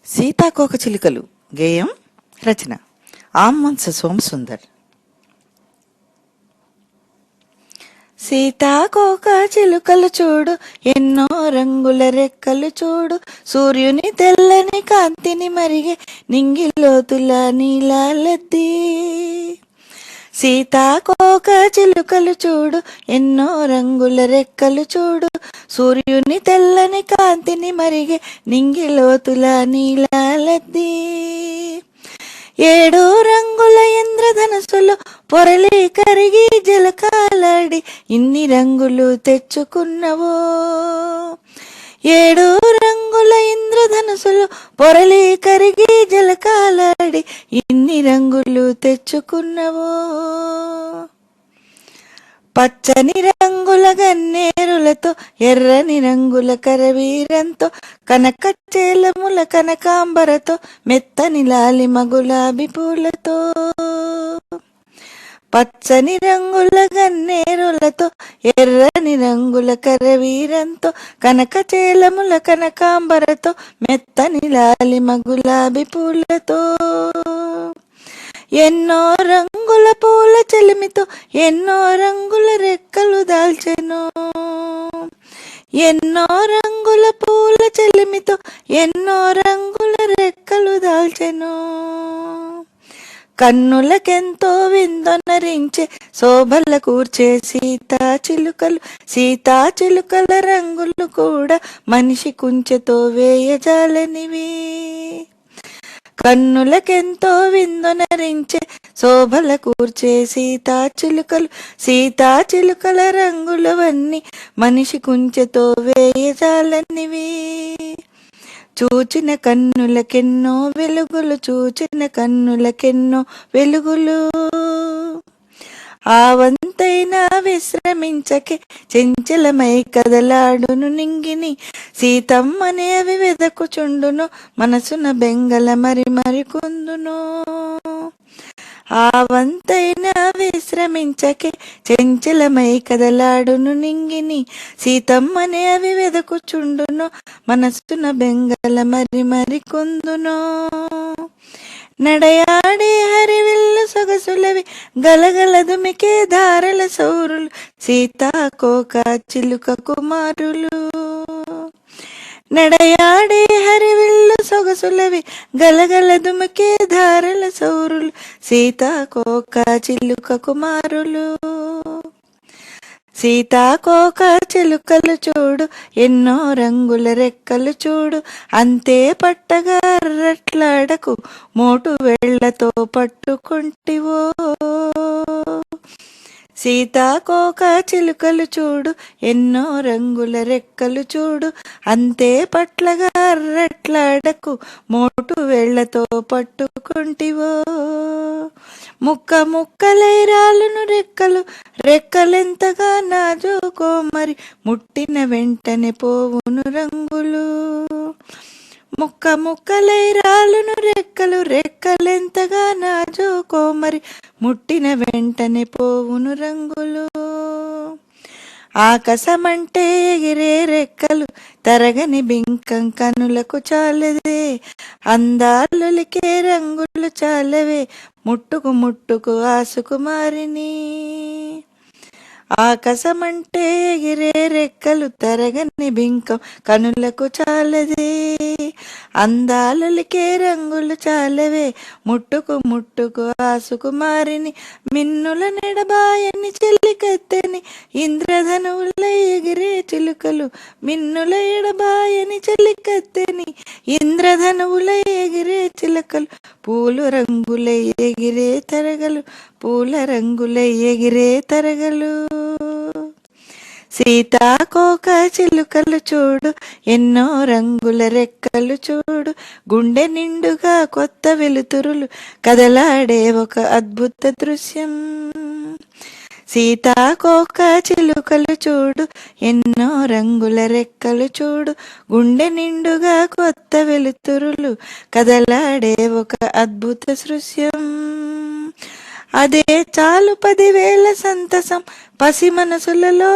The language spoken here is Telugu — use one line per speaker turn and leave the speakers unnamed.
సీతాకోకచిలుకలు గేయం రచన ఆమంస సోమసుందర్. సీతాకోక చిలుకలు చూడు, ఎన్నో రంగుల రెక్కలు చూడు, సూర్యుని తెల్లని కాంతిని మరిగే నింగిలోతుల నీలాలద్ది. సీతాకోక చిలుకలు చూడు, ఎన్నో రంగుల రెక్కలు చూడు, సూర్యుని తెల్లని కాంతిని మరిగే నింగిలోతుల నీలాలద్ది. 7 రంగుల ఇంద్రధనుసులు పొరలి కరిగి జలకాలాడి ఇన్ని రంగులు తెచ్చుకున్నవో. 7 రంగుల ఇంద్రధనుసులు పొరలి కరిగి జలకాలాడి ఇన్ని రంగులు తెచ్చుకున్నవో. పచ్చని రంగుల గన్నేరులతో, ఎర్రని రంగుల కరవీరంతో, కనక చేలముల కనకాంబరతో, మెత్తని లాలిమ గులాబీ పూలతో. పచ్చని రంగుల గన్నేరులతో, ఎర్రని రంగుల కరవీరంతో, కనక చేలముల కనకాంబరతో, మెత్తని లాలిమ గులాబీ పూలతో. ఎన్నో రంగుల పూల చెలిమితో, ఎన్నో రంగుల రెక్కలు దాల్చెను. ఎన్నో రంగుల పూల చెలిమితో, ఎన్నో రంగుల రెక్కలు దాల్చెను. కన్నులకెంతో విందొనరించే శోభల కూర్చే సీతా చిలుకలు, సీతా చిలుకల రంగులు కూడా మనిషి కుంచెతో వేయజాలనివి. కన్నులకెంతో విందొనరించే శోభల కూర్చే సీతా చిలుకలు, సీతా చిలుకల రంగులవన్నీ మనిషి కుంచెతో వేయజాలనివి. చూచిన కన్నులకెన్నో వెలుగులు, చూచిన కన్నులకెన్నో వెలుగులు. ఆవంతైనా విశ్రమించకే చెంచలమై కదలాడును నింగిని, సీతమ్మనేవి వెదకుచుండును మనసున బెంగల మరి మరి కుందును. ఆవంతైనా విశ్రమించకే చెంచలమై కదలాడును నింగిని, సీతమ్మనేవి వెదకుచుండును మనసున బెంగల మరి మరి కుందును. నడయాడే హరివిల్లు సొగసులవి గలగల దుమికే ధారల సౌరులు, సీతాకోక చిలుక కుమారులు. నడయాడే హరివిల్లు సొగసులవి గలగల దుమికే ధారల సౌరులు, సీతాకోక చిలుక కుమారులు. సీతాకోక చిలుకలు చూడు, ఎన్నో రంగుల రెక్కలు చూడు, అంతే పట్టగా అర్రట్లాడకు మోటు వేళ్లతో పట్టుకుంటివో. సీతాకోక చిలుకలు చూడు, ఎన్నో రంగుల రెక్కలు చూడు, అంతే పట్లగా అర్రట్లాడకు మోటు వేళ్లతో పట్టుకుంటివో. ముక్క ముక్కలై రాలును రెక్కలు, రెక్కలెంతగా నాజుకో మరి, ముట్టిన వెంటనే పోవును రంగులు. ముక్క ముక్కలై రాలును రెక్కలు, రెక్కలెంతగా నాజుకో మరి, ముట్టిన వెంటనే పోవును రంగులు. ఆకాశమంటే ఎగిరే రెక్కలు, తరగని బింకం కనులకు చాలదే, అందాలొలికే రంగులు చాలవే ముట్టుకు ముట్టుకు ఆసుకుమారిని. ఆకాశమంటే ఎగిరే రెక్కలు, తరగని బింకం కనులకు చాలదే, అందాలొలికే రంగులు చాలవే ముట్టుకు ముట్టుకు ఆసుకుమారిని. మిన్నుల నెడబాయని చెల్లికత్తెని ఇంద్రధనువుల ఎగిరే చిలుకలు, మిన్నుల ఎడబాయని చెల్లికత్తెని ఇంద్రధనువుల ఎగిరే చిలుకలు, పూలు రంగుల ఎగిరే తరగలు, పూల రంగుల ఎగిరే తరగలు. సీతాకోక చిలుకలు చూడు, ఎన్నో రంగుల రెక్కలు చూడు, గుండె నిండుగా కొత్త వెలుతురులు కదలాడే ఒక అద్భుత దృశ్యం. సీతాకోక చిలుకలు చూడు, ఎన్నో రంగుల రెక్కలు చూడు, గుండె నిండుగా కొత్త వెలుతురులు కదలాడే ఒక అద్భుత దృశ్యం. అదే చాలు 10,000 సంతసం పసి మనసులలో